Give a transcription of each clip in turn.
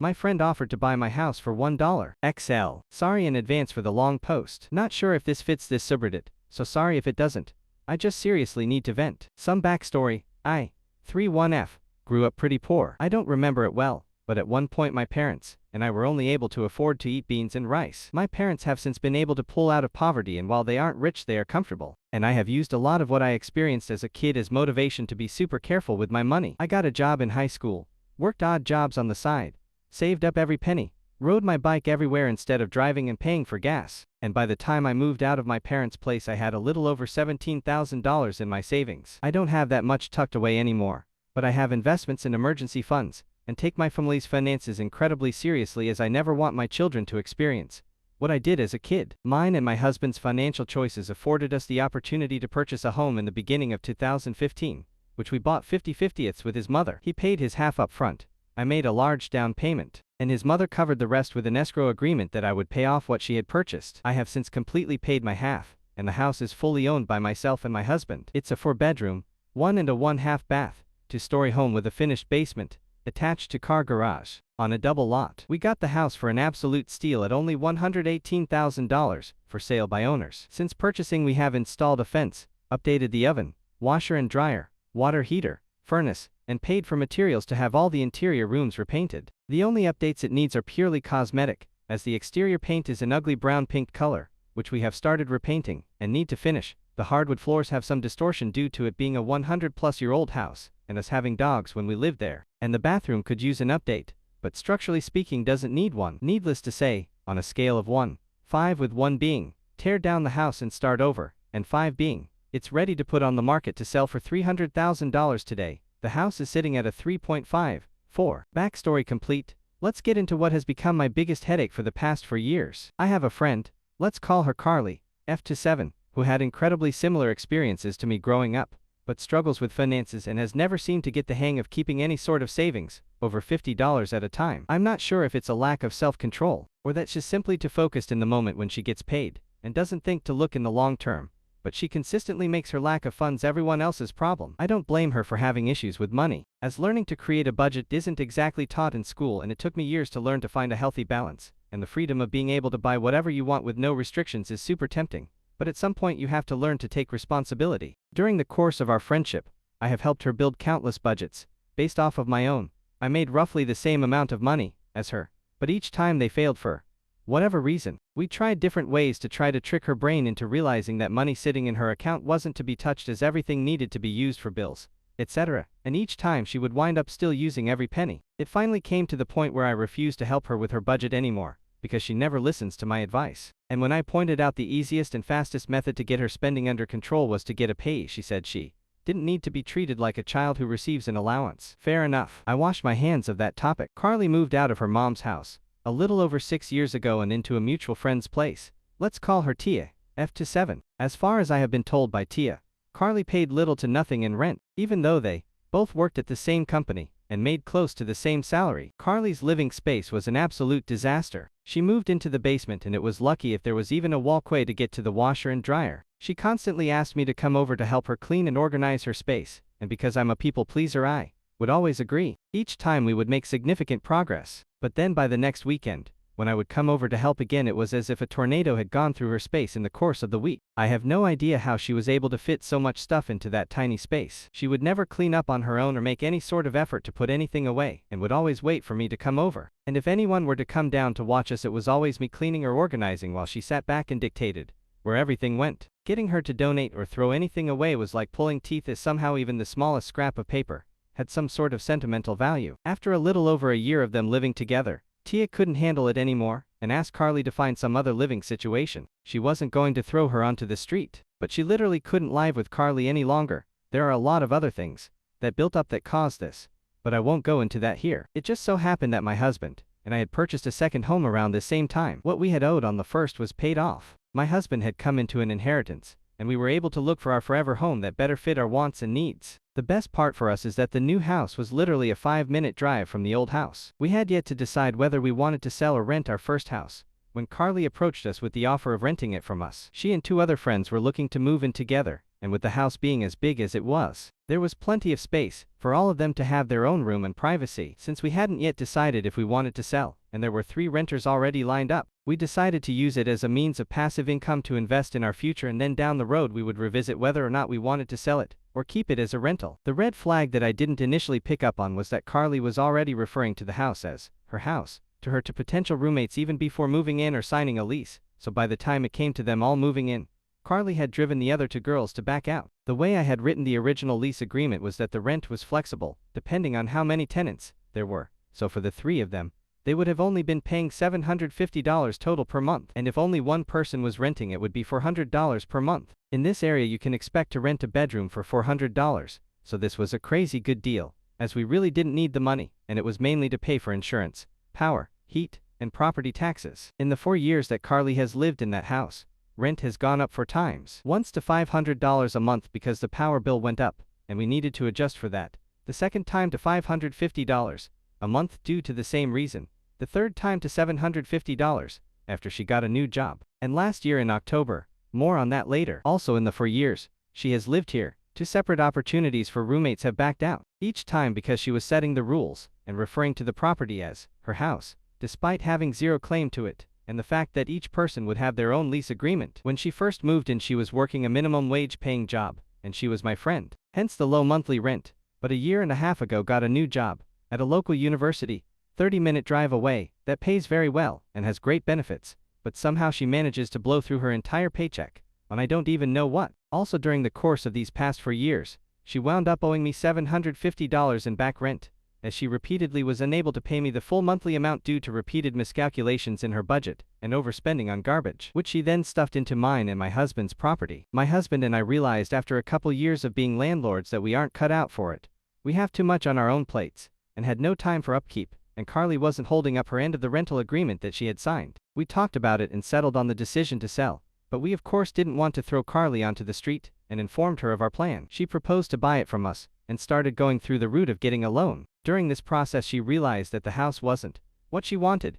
My friend offered to buy my house for $1 XL. Sorry in advance for the long post. Not sure if this fits this subreddit, so sorry if it doesn't. I just seriously need to vent. Some backstory. I, 31F, grew up pretty poor. I don't remember it well, but at one point my parents and I were only able to afford to eat beans and rice. My parents have since been able to pull out of poverty, and while they aren't rich, they are comfortable. And I have used a lot of what I experienced as a kid as motivation to be super careful with my money. I got a job in high school, worked odd jobs on the side, saved up every penny, rode my bike everywhere instead of driving and paying for gas. And by the time I moved out of my parents' place, I had a little over $17,000 in my savings. I don't have that much tucked away anymore, but I have investments in emergency funds, and take my family's finances incredibly seriously, as I never want my children to experience what I did as a kid. Mine and my husband's financial choices afforded us the opportunity to purchase a home in the beginning of 2015, which we bought 50/50ths with his mother. He paid his half up front, I made a large down payment, and his mother covered the rest with an escrow agreement that I would pay off what she had purchased. I have since completely paid my half, and the house is fully owned by myself and my husband. It's a 4-bedroom, 1 and a 1/2 bath, 2-story home with a finished basement, attached to car garage, on a double lot. We got the house for an absolute steal at only $118,000, for sale by owners. Since purchasing, we have installed a fence, updated the oven, washer and dryer, water heater, furnace, and paid for materials to have all the interior rooms repainted. The only updates it needs are purely cosmetic, as the exterior paint is an ugly brown pink color, which we have started repainting, and need to finish. The hardwood floors have some distortion due to it being a 100-plus-year-old house, and us having dogs when we lived there. And the bathroom could use an update, but structurally speaking doesn't need one. Needless to say, on a scale of 1-5, with 1 being, tear down the house and start over, and 5 being, it's ready to put on the market to sell for $300,000 today, the house is sitting at a 3.54. Backstory complete. Let's get into what has become my biggest headache for the past 4 years. I have a friend, let's call her Carly, F27, who had incredibly similar experiences to me growing up, but struggles with finances and has never seemed to get the hang of keeping any sort of savings, over $50 at a time. I'm not sure if it's a lack of self-control, or that she's simply too focused in the moment when she gets paid, and doesn't think to look in the long term, but she consistently makes her lack of funds everyone else's problem. I don't blame her for having issues with money, as learning to create a budget isn't exactly taught in school, and it took me years to learn to find a healthy balance, and the freedom of being able to buy whatever you want with no restrictions is super tempting. But at some point you have to learn to take responsibility. During the course of our friendship, I have helped her build countless budgets, based off of my own. I made roughly the same amount of money as her, but each time they failed for whatever reason. We tried different ways to try to trick her brain into realizing that money sitting in her account wasn't to be touched, as everything needed to be used for bills, etc., and each time she would wind up still using every penny. It finally came to the point where I refused to help her with her budget anymore, because she never listens to my advice. And when I pointed out the easiest and fastest method to get her spending under control was to get a pay, she said she didn't need to be treated like a child who receives an allowance. Fair enough. I washed my hands of that topic. Carly moved out of her mom's house a little over 6 years ago and into a mutual friend's place. Let's call her Tia, F27. As far as I have been told by Tia, Carly paid little to nothing in rent, even though they both worked at the same company and made close to the same salary. Carly's living space was an absolute disaster. She moved into the basement, and it was lucky if there was even a walkway to get to the washer and dryer. She constantly asked me to come over to help her clean and organize her space, and because I'm a people pleaser, I would always agree. Each time we would make significant progress, but then by the next weekend, when I would come over to help again, it was as if a tornado had gone through her space in the course of the week. I have no idea how she was able to fit so much stuff into that tiny space. She would never clean up on her own or make any sort of effort to put anything away, and would always wait for me to come over. And if anyone were to come down to watch us, it was always me cleaning or organizing while she sat back and dictated where everything went. Getting her to donate or throw anything away was like pulling teeth, as somehow even the smallest scrap of paper had some sort of sentimental value. After a little over a year of them living together, Tia couldn't handle it anymore and asked Carly to find some other living situation. She wasn't going to throw her onto the street, but she literally couldn't live with Carly any longer. There are a lot of other things that built up that caused this, but I won't go into that here. It just so happened that my husband and I had purchased a second home around the same time. What we had owed on the first was paid off. My husband had come into an inheritance, and we were able to look for our forever home that better fit our wants and needs. The best part for us is that the new house was literally a 5-minute drive from the old house. We had yet to decide whether we wanted to sell or rent our first house when Carly approached us with the offer of renting it from us. She and 2 other friends were looking to move in together, and with the house being as big as it was, there was plenty of space for all of them to have their own room and privacy. Since we hadn't yet decided if we wanted to sell, and there were 3 renters already lined up, we decided to use it as a means of passive income to invest in our future, and then down the road we would revisit whether or not we wanted to sell it or keep it as a rental. The red flag that I didn't initially pick up on was that Carly was already referring to the house as her house to potential roommates even before moving in or signing a lease, so by the time it came to them all moving in, Carly had driven the other 2 girls to back out. The way I had written the original lease agreement was that the rent was flexible, depending on how many tenants there were, so for the 3 of them, they would have only been paying $750 total per month, and if only one person was renting it would be $400 per month. In this area you can expect to rent a bedroom for $400, so this was a crazy good deal, as we really didn't need the money, and it was mainly to pay for insurance, power, heat, and property taxes. In the 4 years that Carly has lived in that house, rent has gone up 4 times. Once to $500 a month because the power bill went up, and we needed to adjust for that. The second time to $550 a month due to the same reason. The third time to $750 after she got a new job. And last year in October, more on that later. Also in the 4 years she has lived here, 2 separate opportunities for roommates have backed out. Each time because she was setting the rules and referring to the property as her house, despite having 0 claim to it, and the fact that each person would have their own lease agreement. When she first moved in she was working a minimum wage paying job, and she was my friend, hence the low monthly rent, but a year and a half ago got a new job at a local university, 30-minute drive away, that pays very well and has great benefits, but somehow she manages to blow through her entire paycheck on I don't even know what. Also during the course of these past 4 years, she wound up owing me $750 in back rent, as she repeatedly was unable to pay me the full monthly amount due to repeated miscalculations in her budget and overspending on garbage, which she then stuffed into mine and my husband's property. My husband and I realized after a couple years of being landlords that we aren't cut out for it. We have too much on our own plates, and had no time for upkeep, and Carly wasn't holding up her end of the rental agreement that she had signed. We talked about it and settled on the decision to sell, but we of course didn't want to throw Carly onto the street, and informed her of our plan. She proposed to buy it from us, and started going through the route of getting a loan. During this process she realized that the house wasn't what she wanted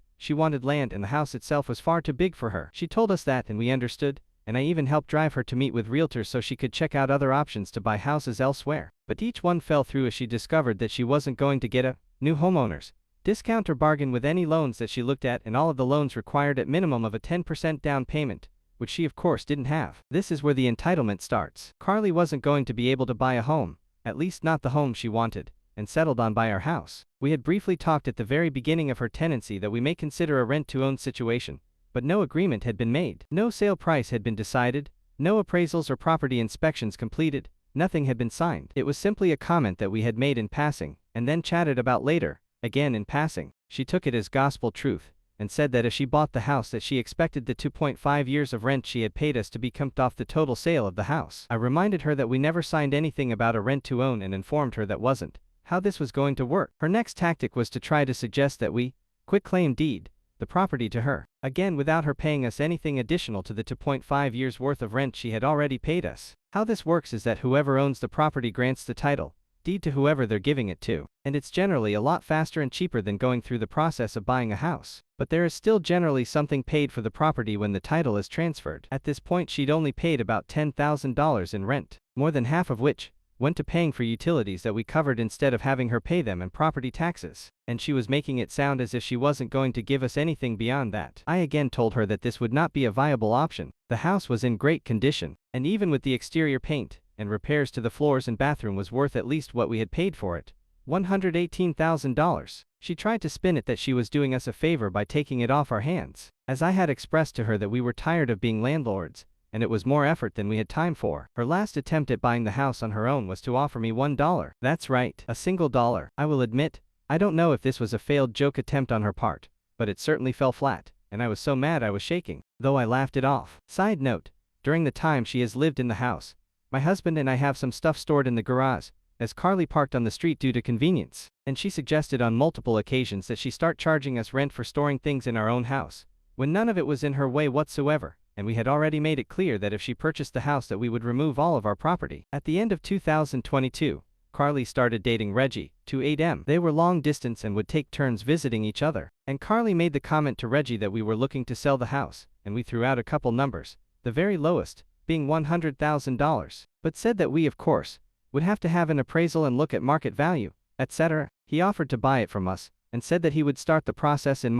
land, and the house itself was far too big for her. She told us that and we understood, and I even helped drive her to meet with realtors so she could check out other options to buy houses elsewhere. But each one fell through as she discovered that she wasn't going to get a new homeowners discount or bargain with any loans that she looked at, and all of the loans required at minimum of a 10% down payment, which she of course didn't have. This is where the entitlement starts. Carly wasn't going to be able to buy a home, at least not the home she wanted, and settled on by our house. We had briefly talked at the very beginning of her tenancy that we may consider a rent-to-own situation, but no agreement had been made. No sale price had been decided, no appraisals or property inspections completed, nothing had been signed. It was simply a comment that we had made in passing, and then chatted about later, again in passing. She took it as gospel truth, and said that if she bought the house that she expected the 2.5 years of rent she had paid us to be comped off the total sale of the house. I reminded her that we never signed anything about a rent-to-own and informed her that wasn't how this was going to work. Her next tactic was to try to suggest that we quit-claim deed the property to her, again without her paying us anything additional to the 2.5 years worth of rent she had already paid us. How this works is that whoever owns the property grants the title deed to whoever they're giving it to, and it's generally a lot faster and cheaper than going through the process of buying a house. But there is still generally something paid for the property when the title is transferred. At this point she'd only paid about $10,000 in rent, more than half of which went to paying for utilities that we covered instead of having her pay them, and property taxes, and she was making it sound as if she wasn't going to give us anything beyond that. I again told her that this would not be a viable option. The house was in great condition, and even with the exterior paint and repairs to the floors and bathroom was worth at least what we had paid for it, $118,000. She tried to spin it that she was doing us a favor by taking it off our hands, as I had expressed to her that we were tired of being landlords, and it was more effort than we had time for. Her last attempt at buying the house on her own was to offer me $1. That's right, a single dollar. I will admit, I don't know if this was a failed joke attempt on her part, but it certainly fell flat, and I was so mad I was shaking, though I laughed it off. Side note, during the time she has lived in the house, my husband and I have some stuff stored in the garage, as Carly parked on the street due to convenience, and she suggested on multiple occasions that she start charging us rent for storing things in our own house, when none of it was in her way whatsoever, and we had already made it clear that if she purchased the house that we would remove all of our property. At the end of 2022, Carly started dating Reggie, 28M. They were long distance and would take turns visiting each other, and Carly made the comment to Reggie that we were looking to sell the house, and we threw out a couple numbers, the very lowest being $100,000. but said that we, of course, would have to have an appraisal and look at market value, etc. He offered to buy it from us, and said that he would start the process in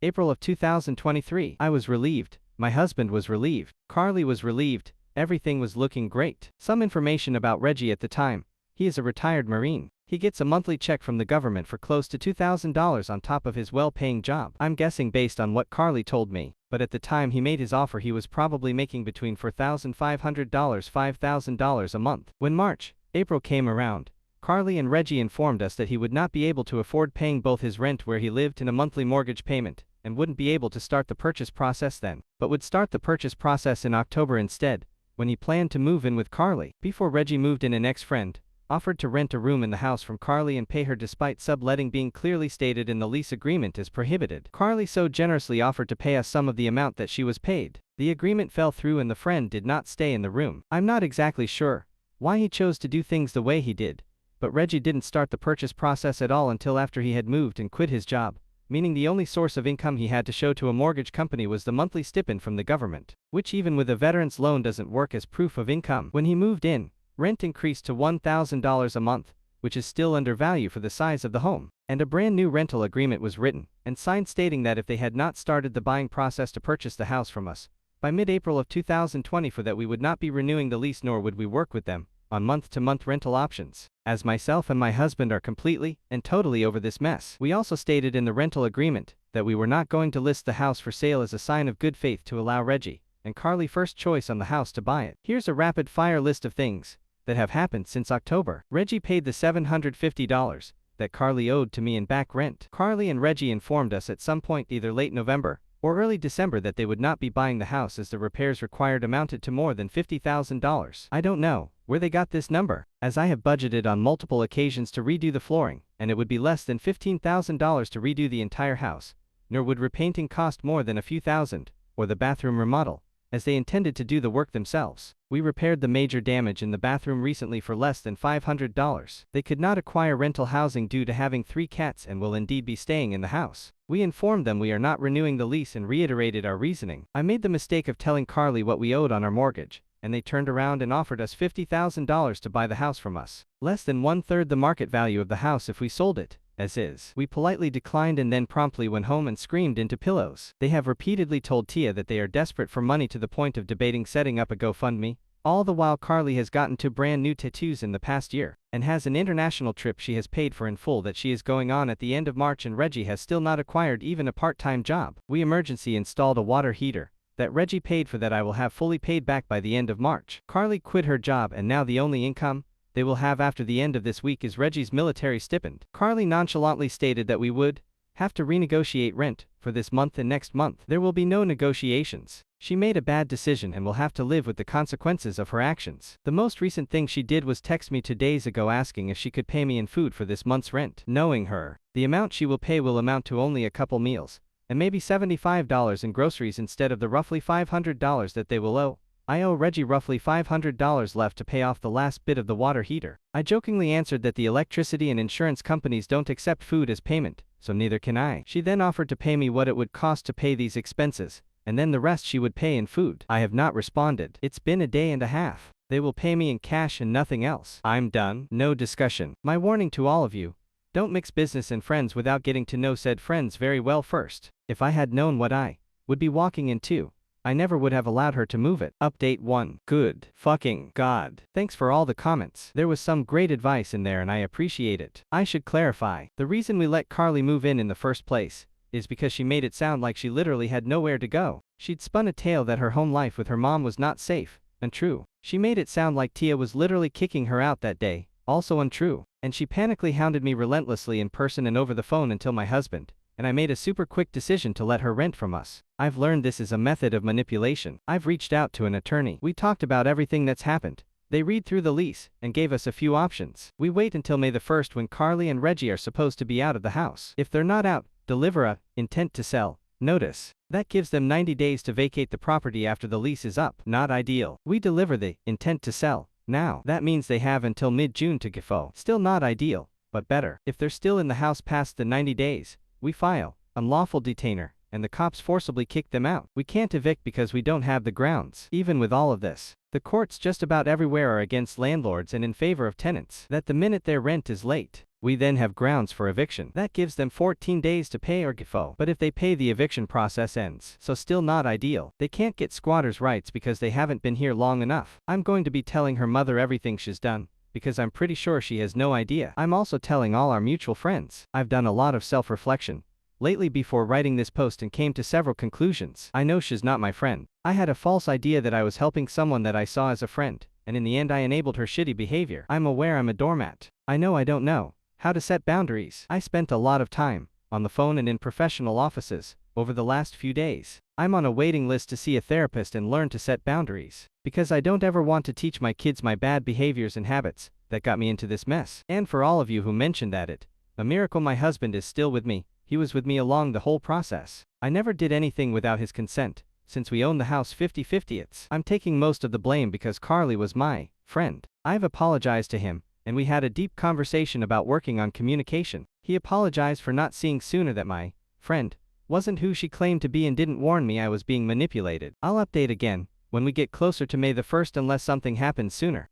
April of 2023. I was relieved. My husband was relieved. Carly was relieved. Everything was looking great. Some information about Reggie at the time. He is a retired Marine. He gets a monthly check from the government for close to $2,000 on top of his well-paying job. I'm guessing based on what Carly told me, but at the time he made his offer he was probably making between $4,500 $5,000 a month. When April came around, Carly and Reggie informed us that he would not be able to afford paying both his rent where he lived and a monthly mortgage payment, and wouldn't be able to start the purchase process then, but would start the purchase process in October instead, when he planned to move in with Carly. Before Reggie moved in, an ex-friend offered to rent a room in the house from Carly and pay her despite subletting being clearly stated in the lease agreement as prohibited. Carly so generously offered to pay us some of the amount that she was paid. The agreement fell through and the friend did not stay in the room. I'm not exactly sure why he chose to do things the way he did, but Reggie didn't start the purchase process at all until after he had moved and quit his job, meaning the only source of income he had to show to a mortgage company was the monthly stipend from the government, which even with a veteran's loan doesn't work as proof of income. When he moved in, rent increased to $1,000 a month, which is still under value for the size of the home, and a brand new rental agreement was written and signed stating that if they had not started the buying process to purchase the house from us by mid-April of 2020 for that we would not be renewing the lease nor would we work with them on month-to-month rental options. As myself and my husband are completely and totally over this mess, we also stated in the rental agreement that we were not going to list the house for sale as a sign of good faith to allow Reggie and Carly first choice on the house to buy it. Here's a rapid-fire list of things that have happened since October. Reggie paid the $750 that Carly owed to me in back rent. Carly and Reggie informed us at some point either late November or early December that they would not be buying the house as the repairs required amounted to more than $50,000. I don't know where they got this number, as I have budgeted on multiple occasions to redo the flooring, and it would be less than $15,000 to redo the entire house, nor would repainting cost more than a few thousand, or the bathroom remodel, as they intended to do the work themselves. We repaired the major damage in the bathroom recently for less than $500. They could not acquire rental housing due to having 3 cats and will indeed be staying in the house. We informed them we are not renewing the lease and reiterated our reasoning. I made the mistake of telling Carly what we owed on our mortgage, and they turned around and offered us $50,000 to buy the house from us. Less than 1/3 the market value of the house if we sold it as is. We politely declined and then promptly went home and screamed into pillows. They have repeatedly told Tia that they are desperate for money to the point of debating setting up a GoFundMe. All the while Carly has gotten 2 brand new tattoos in the past year, and has an international trip she has paid for in full that she is going on at the end of March, and Reggie has still not acquired even a part-time job. We emergency installed a water heater that Reggie paid for that I will have fully paid back by the end of March. Carly quit her job and now the only income they will have after the end of this week is Reggie's military stipend. Carly nonchalantly stated that we would have to renegotiate rent for this month and next month. There will be no negotiations. She made a bad decision and will have to live with the consequences of her actions. The most recent thing she did was text me 2 days ago asking if she could pay me in food for this month's rent. Knowing her, the amount she will pay will amount to only a couple meals, and maybe $75 in groceries instead of the roughly $500 that they will owe. I owe Reggie roughly $500 left to pay off the last bit of the water heater. I jokingly answered that the electricity and insurance companies don't accept food as payment, so neither can I. She then offered to pay me what it would cost to pay these expenses, and then the rest she would pay in food. I have not responded. It's been a day and a half. They will pay me in cash and nothing else. I'm done. No discussion. My warning to all of you: don't mix business and friends without getting to know said friends very well first. If I had known what I would be walking into, I never would have allowed her to move it. Update 1. Good fucking God. Thanks for all the comments. There was some great advice in there and I appreciate it. I should clarify, the reason we let Carly move in the first place is because she made it sound like she literally had nowhere to go. She'd spun a tale that her home life with her mom was not safe. Untrue. She made it sound like Tia was literally kicking her out that day. Also untrue. And she panically hounded me relentlessly in person and over the phone until my husband and I made a super quick decision to let her rent from us. I've learned this is a method of manipulation. I've reached out to an attorney. We talked about everything that's happened. They read through the lease and gave us a few options. We wait until May the 1st when Carly and Reggie are supposed to be out of the house. If they're not out, deliver a intent to sell notice. That gives them 90 days to vacate the property after the lease is up. Not ideal. We deliver the intent to sell now. That means they have until mid-June to GFO. Still not ideal, but better. If they're still in the house past the 90 days, we file unlawful detainer and the cops forcibly kicked them out. We can't evict because we don't have the grounds. Even with all of this, the courts just about everywhere are against landlords and in favor of tenants. That the minute their rent is late, we then have grounds for eviction. That gives them 14 days to pay or GFO. But if they pay, the eviction process ends. So still not ideal. They can't get squatters' rights because they haven't been here long enough. I'm going to be telling her mother everything she's done, because I'm pretty sure she has no idea. I'm also telling all our mutual friends. I've done a lot of self-reflection lately before writing this post and came to several conclusions. I know she's not my friend. I had a false idea that I was helping someone that I saw as a friend, and in the end I enabled her shitty behavior. I'm aware I'm a doormat. I know I don't know how to set boundaries. I spent a lot of time on the phone and in professional offices over the last few days. I'm on a waiting list to see a therapist and learn to set boundaries, because I don't ever want to teach my kids my bad behaviors and habits that got me into this mess. And for all of you who mentioned that it's a miracle my husband is still with me, he was with me along the whole process. I never did anything without his consent, since we own the house 50-50. I'm taking most of the blame because Carly was my friend. I've apologized to him, and we had a deep conversation about working on communication. He apologized for not seeing sooner that my friend wasn't who she claimed to be and didn't warn me I was being manipulated. I'll update again when we get closer to May the 1st unless something happens sooner.